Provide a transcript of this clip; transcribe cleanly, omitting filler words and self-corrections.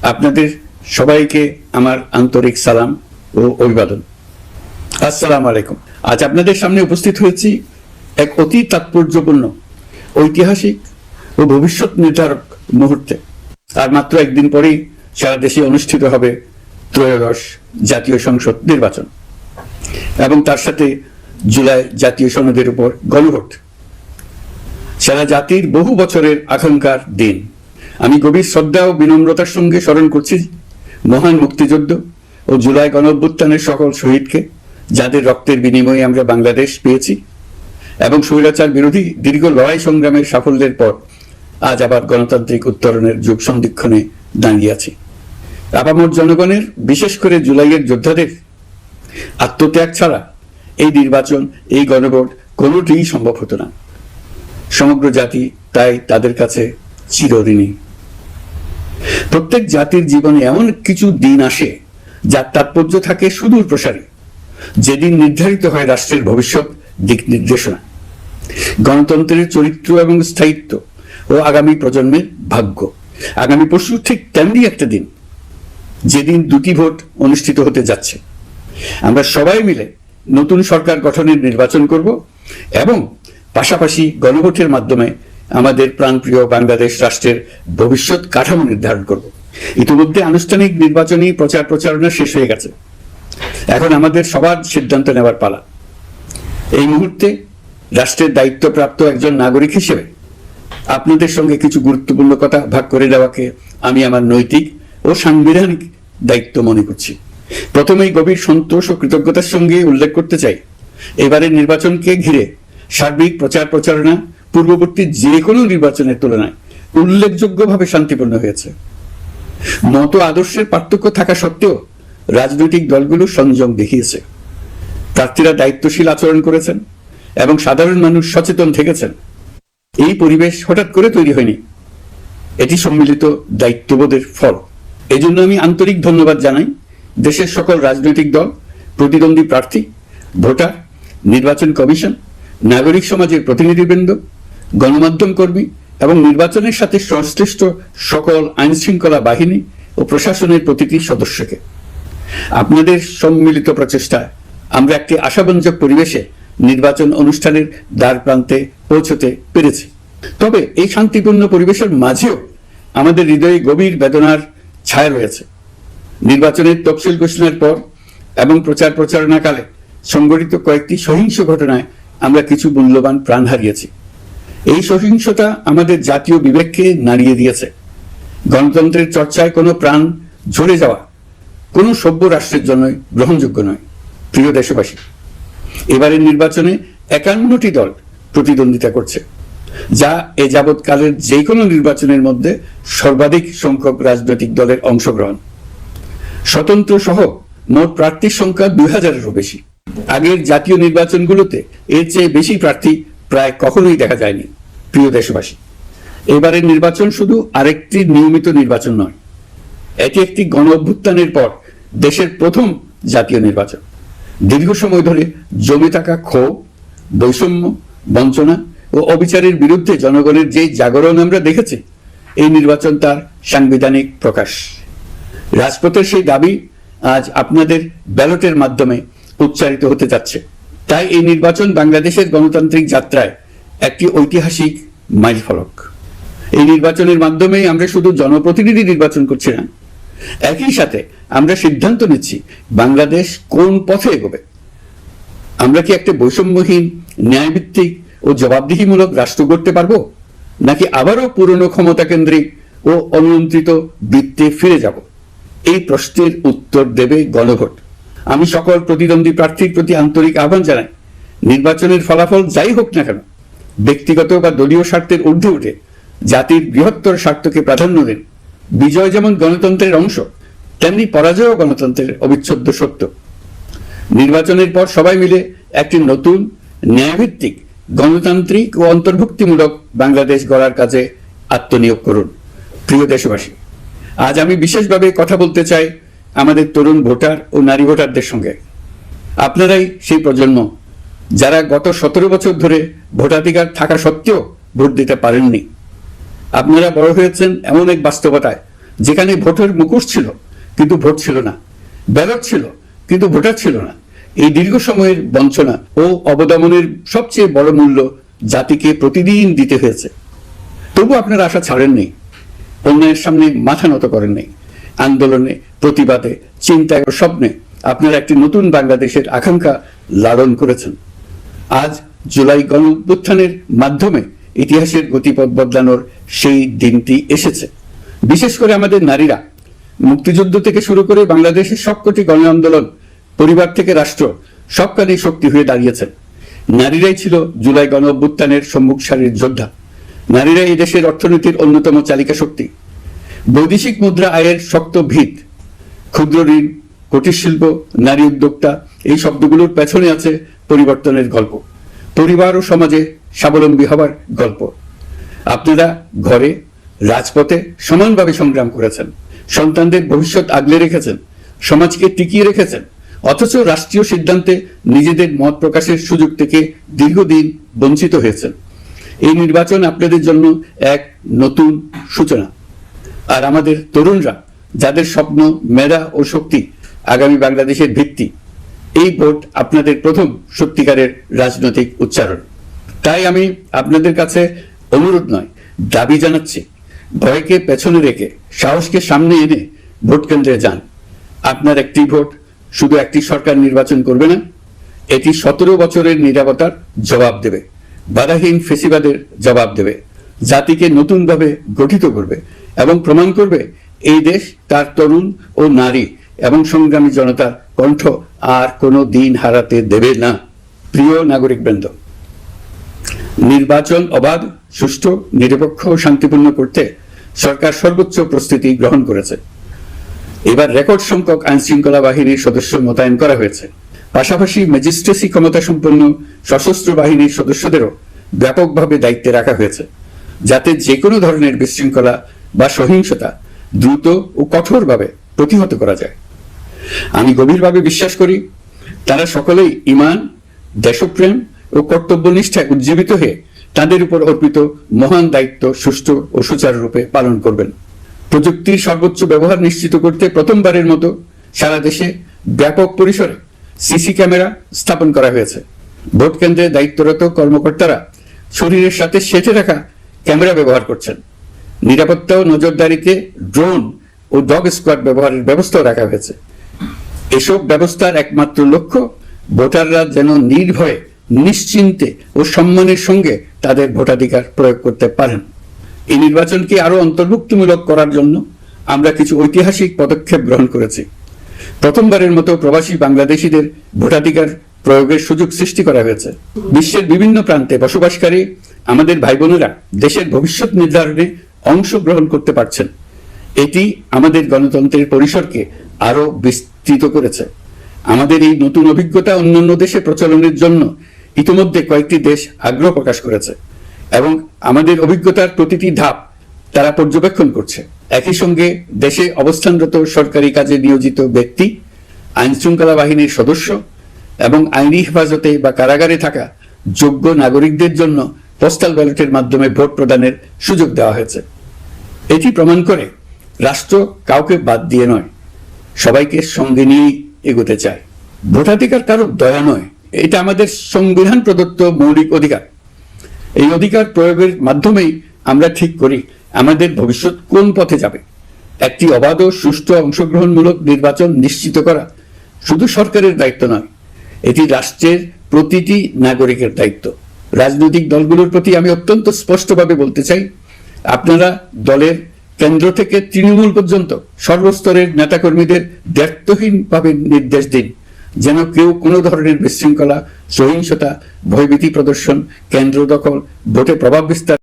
আপনাদের সবাইকে আমার আন্তরিক সালাম ও অভিবাদন। আসসালামু আলাইকুম। আজ আপনাদের সামনে উপস্থিত হয়েছি এক অতি তাৎপর্যপূর্ণ, ঐতিহাসিক ও ভবিষ্যৎ নির্ধারক মুহূর্তে। আর মাত্র একদিন পরেই সারা দেশে অনুষ্ঠিত হবে ত্রয়োদশ জাতীয় সংসদ নির্বাচন এবং তার সাথে জুলাই জাতীয় সনদের উপর গণভোট। সারা জাতির বহু বছরের আকাঙ্ক্ষার দিন। আমি গভীর শ্রদ্ধা ও বিনম্রতার সঙ্গে স্মরণ করছি মহান মুক্তিযুদ্ধ ও জুলাই গণঅভ্যুত্থানের সকল শহীদকে, যাদের রক্তের বিনিময়ে আমরা বাংলাদেশ পেয়েছি এবং স্বৈরাচার বিরোধী দীর্ঘ লড়াই সংগ্রামের সাফল্যের পর আজ আবার গণতান্ত্রিক উত্তরণের যুগ সন্ধিক্ষণে দাঁড়িয়ে আছি। আপামর জনগণের, বিশেষ করে জুলাইয়ের যোদ্ধাদের আত্মত্যাগ ছাড়া এই নির্বাচন, এই গণভোট কোনোটিই সম্ভব হতো না। সমগ্র জাতি তাই তাদের কাছে চিরঋণী। প্রত্যেক জাতির জীবনে এমন কিছু দিন আসে যার তাৎপর্য থাকে সুদূর প্রসারী, যেদিন নির্ধারিত হয় রাষ্ট্রের ভবিষ্যৎ দিক নির্দেশনা, গণতন্ত্রের চরিত্র এবং স্থায়িত্ব ও আগামী প্রজন্মের ভাগ্য। আগামী পরশু ঠিক তেমনি একটা দিন, যেদিন দুটি ভোট অনুষ্ঠিত হতে যাচ্ছে। আমরা সবাই মিলে নতুন সরকার গঠনের নির্বাচন করব এবং পাশাপাশি গণভোটের মাধ্যমে আমাদের প্রাণপ্রিয় বাংলাদেশ রাষ্ট্রের ভবিষ্যৎ কাঠামো নির্ধারণ করব। ইতিমধ্যে আনুষ্ঠানিক নির্বাচনী প্রচার প্রচারণা শেষ হয়ে গেছে। এখন আমাদের সবার সিদ্ধান্ত নেওয়ার পালা। এই মুহূর্তে রাষ্ট্রের দায়িত্বপ্রাপ্ত একজন নাগরিক হিসেবে আপনাদের সঙ্গে কিছু গুরুত্বপূর্ণ কথা ভাগ করে দেওয়াকে আমি আমার নৈতিক ও সাংবিধানিক দায়িত্ব মনে করছি। প্রথমেই গভীর সন্তোষ ও কৃতজ্ঞতার সঙ্গে উল্লেখ করতে চাই, এবারের নির্বাচনকে ঘিরে সার্বিক প্রচার প্রচারণা পূর্ববর্তী যে কোনো নির্বাচনের তুলনায় উল্লেখযোগ্যভাবে শান্তিপূর্ণ হয়েছে। মত আদর্শের পার্থক্য থাকা সত্ত্বেও রাজনৈতিক দলগুলো সংযম দেখিয়েছে। প্রার্থীরা দায়িত্বশীল আচরণ করেছেন এবং সাধারণ মানুষ সচেতন থেকেছেন। এই পরিবেশ হঠাৎ করে তৈরি হয়নি, এটি সম্মিলিত দায়িত্ববোধের ফল। এজন্য আমি আন্তরিক ধন্যবাদ জানাই দেশের সকল রাজনৈতিক দল, প্রতিদ্বন্দ্বী প্রার্থী, ভোটার, নির্বাচন কমিশন, নাগরিক সমাজের প্রতিনিধিবৃন্দ, গণমাধ্যম কর্মী এবং নির্বাচনের সাথে সংশ্লিষ্ট সকল আইন শৃঙ্খলা বাহিনী ও প্রশাসনের প্রতিটি সদস্যকে। আপনাদের সম্মিলিত প্রচেষ্টায় আমরা একটি আশাব্যঞ্জক পরিবেশে নির্বাচন অনুষ্ঠানের দ্বার প্রান্তে পৌঁছতে পেরেছি। তবে এই শান্তিপূর্ণ পরিবেশের মাঝেও আমাদের হৃদয়ে গভীর বেদনার ছায়া রয়েছে। নির্বাচনের তফসিল ঘোষণার পর এবং প্রচার প্রচারণাকালে সংঘটিত কয়েকটি সহিংস ঘটনায় আমরা কিছু মূল্যবান প্রাণ হারিয়েছি। এই সহিংসতা আমাদের জাতীয় বিবেককে নাড়িয়ে দিয়েছে। গণতন্ত্রের চর্চায় কোনো প্রাণ ঝরে যাওয়া কোনো সভ্য রাষ্ট্রের জন্য গ্রহণযোগ্য নয়। প্রিয় দেশবাসী, এবারের নির্বাচনে 51টি দল প্রতিদ্বন্দ্বিতা করছে, যা এ যাবৎকালের যে কোনো নির্বাচনের মধ্যে সর্বাধিক সংখ্যক রাজনৈতিক দলের অংশগ্রহণ। স্বতন্ত্র সহ মোট প্রার্থীর সংখ্যা 2000-এরও বেশি। আগের জাতীয় নির্বাচনগুলোতে এর চেয়ে বেশি প্রার্থী প্রায় কখনোই দেখা যায়নি। প্রিয় দেশবাসী, এবারের নির্বাচন শুধু আরেকটি নিয়মিত নির্বাচন নয়, এটি একটি গণ অভ্যুত্থানের পর দেশের প্রথম জাতীয় নির্বাচন। দীর্ঘ সময় ধরে জমে থাকা ক্ষোভ, বৈষম্য, বঞ্চনা ও অবিচারের বিরুদ্ধে জনগণের যে জাগরণ আমরা দেখেছি, এই নির্বাচন তার সাংবিধানিক প্রকাশ। রাজপথের সেই দাবি আজ আপনাদের ব্যালটের মাধ্যমে উচ্চারিত হতে যাচ্ছে। তাই এই নির্বাচন বাংলাদেশের গণতান্ত্রিক যাত্রায় একটি ঐতিহাসিক মাইলফলক। এই নির্বাচনের মাধ্যমে আমরা শুধু জনপ্রতিনিধি নির্বাচন করছি না, একই সাথে আমরা সিদ্ধান্ত নিচ্ছি বাংলাদেশ কোন পথে এগোবে। আমরা কি একটা বৈষম্যহীন, ন্যায়ভিত্তিক ও জবাবদিহিমূলক রাষ্ট্র গড়তে পারবো, নাকি আবারও পুরনো ক্ষমতা কেন্দ্রিক ও অনিয়ন্ত্রিত বৃত্তে ফিরে যাব? এই প্রশ্নের উত্তর দেবে গণভোট। আমি সকল প্রতিদ্বন্দ্বী প্রার্থীর প্রতি আন্তরিক আহ্বান জানাই, নির্বাচনের ফলাফল যাই হোক না কেন, ব্যক্তিগত বা দলীয় স্বার্থের ঊর্ধ্বে উঠে জাতির বৃহত্তর স্বার্থকে প্রাধান্য দিন। বিজয় যেমন গণতন্ত্রের অংশ, তেমনি পরাজয়ও গণতন্ত্রের অবিচ্ছেদ্য সত্য। নির্বাচনের পর সবাই মিলে একটি নতুন, ন্যায়ভিত্তিক, গণতান্ত্রিক ও অন্তর্ভুক্তিমূলক বাংলাদেশ গড়ার কাজে আত্মনিয়োগ করুন। প্রিয় দেশবাসী, আজ আমি বিশেষভাবে কথা বলতে চাই আমাদের তরুণ ভোটার ও নারী ভোটারদের সঙ্গে। আপনারাই সেই প্রজন্ম যারা গত 17 বছর ধরে ভোটাধিকার থাকা সত্ত্বেও ভোট দিতে পারেননি। আপনারা বড় হয়েছেন এমন এক বাস্তবতায় যেখানে ভোটের মুখোশ ছিল কিন্তু ভোট ছিল না, ব্যালট ছিল কিন্তু ভোটার ছিল না। এই দীর্ঘ সময়ের বঞ্চনা ও অবদমনের সবচেয়ে বড় মূল্য জাতিকে প্রতিদিন দিতে হয়েছে। তবু আপনারা আশা ছাড়েননি, অন্যায়ের সামনে মাথা নত করেননি। আন্দোলনে, প্রতিবাদে, চিন্তায় ও স্বপ্নে আপনারা একটি নতুন বাংলাদেশের আকাঙ্ক্ষা লালন করেছেন। আজ জুলাই গণঅভ্যুত্থানের মাধ্যমে ইতিহাসের গতিপথ বদলানোর সেই দিনটি এসেছে। বিশেষ করে আমাদের নারীরা মুক্তিযুদ্ধ থেকে শুরু করে বাংলাদেশের সবকটি গণ আন্দোলন, পরিবার থেকে রাষ্ট্র, সবখানেই শক্তি হয়ে দাঁড়িয়েছেন। নারীরাই ছিল জুলাই গণঅভ্যুত্থানের সম্মুখ সারির যোদ্ধা। নারীরাই এই দেশের অর্থনীতির অন্যতম চালিকা শক্তি। বৈদেশিক মুদ্রা আয়ের শক্ত ভিত, ক্ষুদ্র ঋণ, কুটির শিল্প, নারী উদ্যোক্তা, এই শব্দগুলোর পেছনে আছে পরিবর্তনের গল্প, পরিবার ও সমাজে স্বাবলম্বী হবার গল্প। আপনারা ঘরে, রাজপথে সমানভাবে সংগ্রাম করেছেন, সন্তানদের ভবিষ্যৎ আগলে রেখেছেন, সমাজকে টিকিয়ে রেখেছেন, অথচ রাষ্ট্রীয় সিদ্ধান্তে নিজেদের মত প্রকাশের সুযোগ থেকে দীর্ঘদিন বঞ্চিত হয়েছেন। এই নির্বাচন আপনাদের জন্য এক নতুন সূচনা। আর আমাদের তরুণরা, যাদের স্বপ্ন, মেধা ও শক্তি আগামী বাংলাদেশের ভিত্তি, এই ভোট আপনাদের প্রথম সত্যিকারের রাজনৈতিক উচ্চারণ। তাই আমি আপনাদের কাছে অনুরোধ নয়, দাবি জানাচ্ছি, ভয়কে পেছনে রেখে সাহসকে সামনে এনে ভোট কেন্দ্রে যান। আপনার একটি ভোট শুধু একটি সরকার নির্বাচন করবে না, এটি 17 বছরের নীরবতার জবাব দেবে, বাধাহীন ফেসিবাদের জবাব দেবে, জাতিকে নতুনভাবে গঠিত করবে এবং প্রমাণ করবে এই দেশ তার তরুণ ও নারী এবং সংগ্রামী জনতার কণ্ঠ আর কোনো দিন হারাতে দেবে না। প্রিয় নাগরিকবৃন্দ, নির্বাচন অবাধ, সুষ্ঠু, নিরপেক্ষ ও শান্তিপূর্ণ করতে সরকার সর্বোচ্চ প্রস্তুতি গ্রহণ করেছে। এবার রেকর্ড সংখ্যক আইন শৃঙ্খলা বাহিনীর সদস্য মোতায়েন করা হয়েছে। পাশাপাশি ম্যাজিস্ট্রেসি ক্ষমতা সম্পন্ন সশস্ত্র বাহিনীর সদস্যদেরও ব্যাপকভাবে দায়িত্বে রাখা হয়েছে, যাতে যে কোনো ধরনের বিশৃঙ্খলা বা সহিংসতা দ্রুত ও কঠোরভাবে প্রতিহত করা যায়। আমি গভীরভাবে বিশ্বাস করি তারা সকলেই ঈমান, দেশপ্রেম ও কর্তব্যনিষ্ঠায় উজ্জীবিত হয়ে তাদের উপর অর্পিত মহান দায়িত্ব সুষ্ঠু ও সুচারুরূপে পালন করবেন। প্রযুক্তির সর্বোচ্চ ব্যবহার নিশ্চিত করতে প্রথমবারের মতো সারা দেশে ব্যাপক পরিসরে সিসি ক্যামেরা স্থাপন করা হয়েছে। ভোট কেন্দ্রে দায়িত্বরত কর্মকর্তারা শরীরের সাথে সেঁটে রাখা ক্যামেরা ব্যবহার করছেন। নিরাপত্তা ও নজরদারিতে ড্রোন ও ডগ স্কোয়াড ব্যবহারের ব্যবস্থাও রাখা হয়েছে। এসব ব্যবস্থার একমাত্র লক্ষ্য ভোটাররা যেন নির্ভয়ে, নিশ্চিন্তে ও সম্মানের সঙ্গে তাদের ভোটাধিকার প্রয়োগ করতে পারেন। এই নির্বাচনকে আরো অন্তর্ভুক্তিমূলক করার জন্য আমরা কিছু ঐতিহাসিক পদক্ষেপ গ্রহণ করেছি। প্রথমবারের মতো প্রবাসী বাংলাদেশিদের ভোটাধিকার প্রয়োগের সুযোগ সৃষ্টি করা হয়েছে। বিশ্বের বিভিন্ন প্রান্তে বসবাসকারী আমাদের ভাই বোনেরা দেশের ভবিষ্যৎ নির্ধারণে অংশগ্রহণ করতে পারছেন। এটি আমাদের গণতন্ত্রের পরিসরকে আরো বিস্তৃত করেছে। আমাদের এই নতুন অভিজ্ঞতা অন্যান্য দেশে প্রচলনের জন্য ইতিমধ্যে কয়েকটি দেশ আগ্রহ প্রকাশ করেছে এবং আমাদের অভিজ্ঞতার প্রতিটি ধাপ তারা পর্যবেক্ষণ করছে। একই সঙ্গে দেশে অবস্থানরত সরকারি কাজে নিয়োজিত ব্যক্তি, আইন শৃঙ্খলা বাহিনীর সদস্য এবং আইনি হেফাজতে বা কারাগারে থাকা যোগ্য নাগরিকদের জন্য পোস্টাল ব্যালটের মাধ্যমে ভোট প্রদানের সুযোগ দেওয়া হয়েছে। এটি প্রমাণ করে রাষ্ট্র কাউকে বাদ দিয়ে নয়, সবাইকে সঙ্গে নিয়েই এগোতে চায়। ভোটাধিকার কারো দয়া নয়, এটা আমাদের সংবিধান প্রদত্ত মৌলিক অধিকার। এই অধিকার প্রয়োগের মাধ্যমেই আমরা ঠিক করি আমাদের ভবিষ্যৎ কোন পথে যাবে। একটি অবাধ ও সুষ্ঠু অংশগ্রহণমূলক নির্বাচন নিশ্চিত করা শুধু সরকারের দায়িত্ব নয়, এটি রাষ্ট্রের প্রতিটি নাগরিকের দায়িত্ব। রাজনৈতিক দলগুলোর প্রতি আমি অত্যন্ত স্পষ্টভাবে বলতে চাই, আপনারা দলের কেন্দ্র থেকে তৃণমূল পর্যন্ত সর্বস্তরের নেতাকর্মীদের দায়িত্বহীনভাবে নির্দেশ দিন যেন কেউ কোনো ধরনের বিশৃঙ্খলা, সহিংসতা, ভয়ভীতি প্রদর্শন, কেন্দ্র দখল, ভোটে প্রভাব বিস্তার